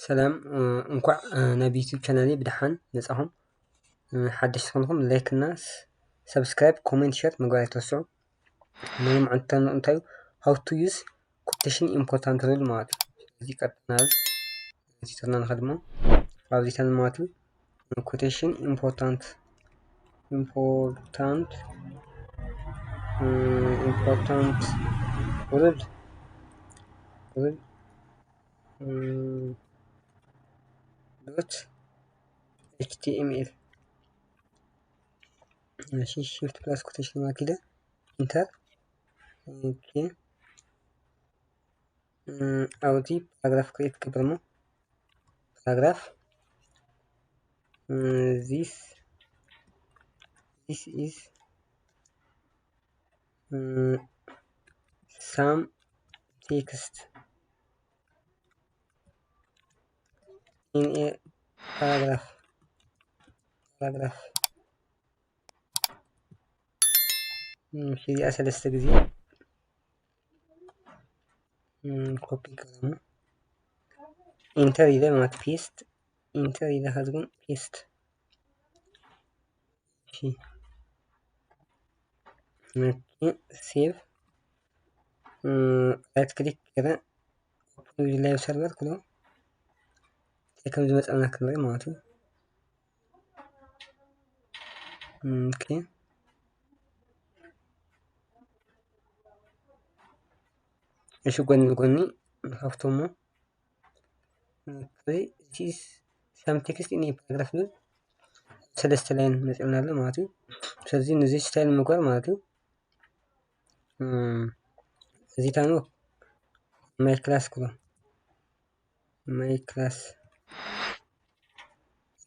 ሰላም እንኳዕ ናብ ዩቲዩብ ቻናሌ ብድሓን መጻኹም ሓደሽቲ ኮይንኩም ላይክ እና ሰብስክራይብ ኮሜንት ሼር ምግባር ኣይትረስዑ። ናይሎም ዓንተን እንታይ how to use quotation important rule ማለት እዩ። እዚ ቀጥና ሲተርና ንኸድሞ ኣብዚ ተን ማለት እዩ quotation important rule .html ماشي shift plus quotation mark كده انتر اوكي اودي paragraph create كبرمو paragraph this is some text in a paragraph في أسلسة جزية كوبي كلامه انتر إذا ما تبيست انتر إذا هذون بيست شي سيف رايت كليك كذا لايف سيرفر كله كم زمت أنا كله ماتو اوكي ايش قلني خفتمو اوكي this some text in a paragraph ነው ሰለስተ ላይን መጽናለ ማለት ነው። ስለዚህ እነዚህ ስታይል መጓር ማለት ነው። እዚህ ታኑ ማይ ክላስ ኩሎ ማይ ክላስ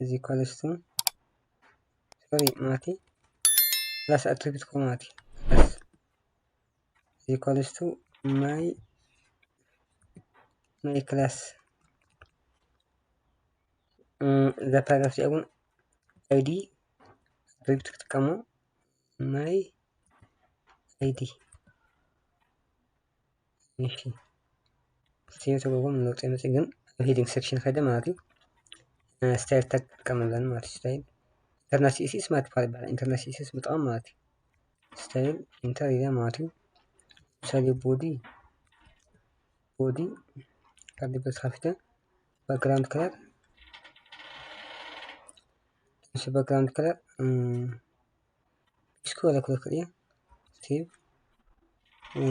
እዚህ ኮለስቱ ሶሪ ማቲ ክላስ አትሪቢዩት ኮማቲ ክላስ እዚህ ኮለስቱ ማይ ክላስ the paragraph ሲሆን አይዲ አትሪቢዩት ተጠቀሙ ማይ አይዲ እሺ ሴቭ ተደርጎም ነው ግን ሄዲንግ ሴክሽን ከደ ማለት ነው። ስታይል ተጠቀመለን ማለት ስታይል ኢንተርናል ሲኤስኤስ ማለት ይባላል። ኢንተርናል ሲኤስኤስ በጣም ማለት ስታይል ኢንተር ይላል ማለት ነው። ለምሳሌ ቦዲ ካለበት ካፊተ ባክግራውንድ ከለር ባክግራውንድ ከለር እስኩ ወላ ከለር ሴቭ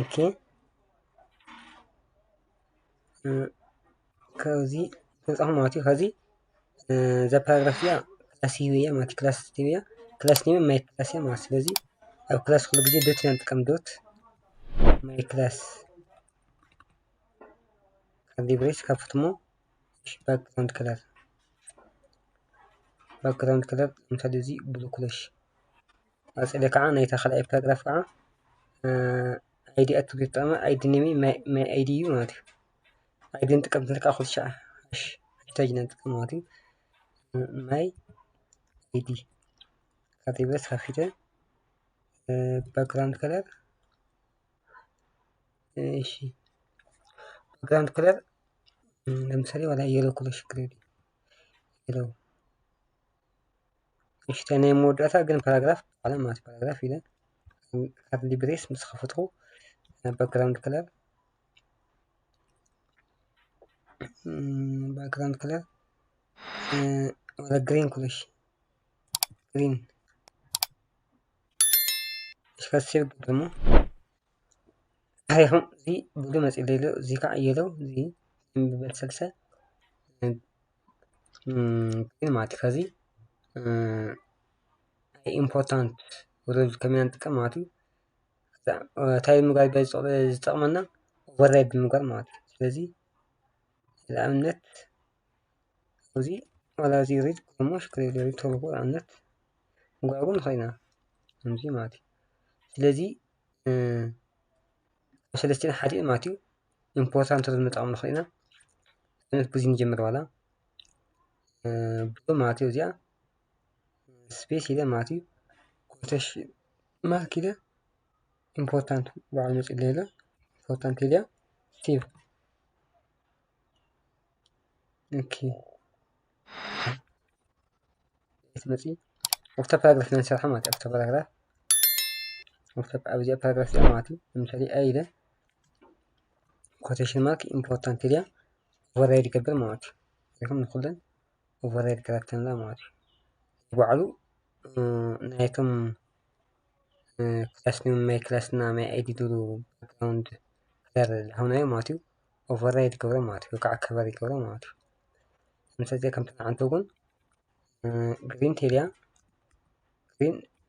ኦኬ ከዚህ በጣም ማለት ከዚህ ዘ ፓራግራፍ ያ ክላስ ይወያ ማለት ክላስ ይወያ ክላስ ኔም ማይ ክላስ ያ ማለት ስለዚህ አብ ክላስ ሁሉ ጊዜ ዶት ያንጥቀም ዶት ማይ ክላስ ከሊብሬስ ከፍትሞ ባክግራውንድ ከለር ምሳሌ እዚ ብሉ ክለሽ አጽለ ከዓ ናይታ ኸልአይ ፓራግራፍ ከዓ አይዲ አትሪቢዩት ተጠቀመ አይዲ ኔም ማይ አይዲ ዩ ማለት እዩ አይዲ እንጥቀም ተልካ ኹልሻ ሃሽታግ እንጥቀም ማለት እዩ ማይ አይዲ ካቴጎሪስ ከፊተ ባክግራውንድ ከለር እሺ ባክግራውንድ ከለር ለምሳሌ ወላ የሎ ክለሽ ግሬዲ የሎ እሺ ተናይ ሞዳታ ግን ፓራግራፍ አለ ማለት ፓራግራፍ ይላል ካርሊ ብሬስ ምስ ከፈትኩ ባክግራውንድ ከለር ወላ ግሪን ክለሽ ግሪን እስከዚህ ደግሞ አይሁን እዚ ብሉ መጽለይ ለው እዚ ከዓ የለው እዚ በተሰልሰ ግን ማለት ከዚ ኢምፖርታንት ሩል ከመይ አንጥቀም ማለት እዩ ታይም ጋር ዝጠቅመና ኦቨርራይድ ምግባር ማለት እዩ ስለዚ ለአብነት እዚ ወላ እዚ ሪድ ኮሞሽ ክሬዲት ተልኮ ለአብነት ምግባሩን ንኽእልና ከምዚ ማለት እዩ ስለዚ ሰለስተ ሓዲእ ማለት እዩ ኢምፖርታንት ሩል ምጥቃም ንኽእልና ብዙ ንጀምር ዋላ ብሎ ማለት እዩ እዚኣ ስፔስ ኢለ ማለት እዩ ኮቴሽን ማርክ ኢለ ኢምፖርታንት በዓል መጽለይ ኢለ ኢምፖርታንት ኢለ ሴቭ اوكي تمسي وقت باراجراف ننسى حماتي وقت باراجراف وقت أبدي باراجراف حماتي مثالي أيده quotation mark important area override قبل ماتي لكم نقولن override كاركتر لا ماتي وعلو نايكم كلاسنا ما أيدي دولو background كلر هنا ماتي override قبل ماتي وقع كبري قبل ماتي مثلا كم عن توقن green area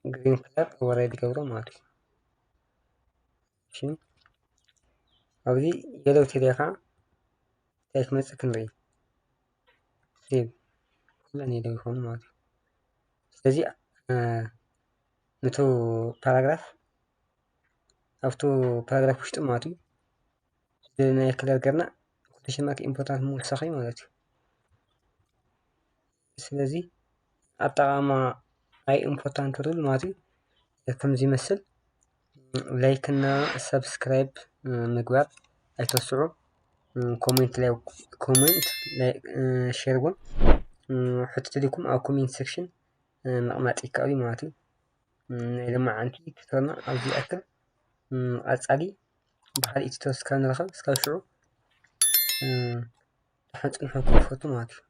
green color override قبل ماتي شين أبدي يلو area كا تايك من secondary سيب كلن يلو يكون ماتي ስለዚህ ነቶ ፓራግራፍ ኣብቱ ፓራግራፍ ውሽጢ ማለት እዩ ናይ ክለር ገርና ኮቴሽን ማርክ ኢምፖርታንት ምውሳኺ ማለት እዩ ስለዚ ኣጠቓቕማ ናይ ኢምፖርታንት ሩል ማለት እዩ ከምዚ ይመስል ላይክ እና ሰብስክራይብ ምግባር ኣይተስዑ ኮሜንት ሼር እውን ሕቶ ልኩም ኣብ ኮሜንት ሴክሽን መቕማጥ ይከኣል እዩ ማለት እዩ ናይ ሎማዓንቲ ትተርና ኣብዚ ኣክል ቀጻሊ ብካልእ ቱቶር እስካብ ንረኽብ እስካብ ሽዑ ድሓን ፅንሑ ክፈቱ ማለት እዩ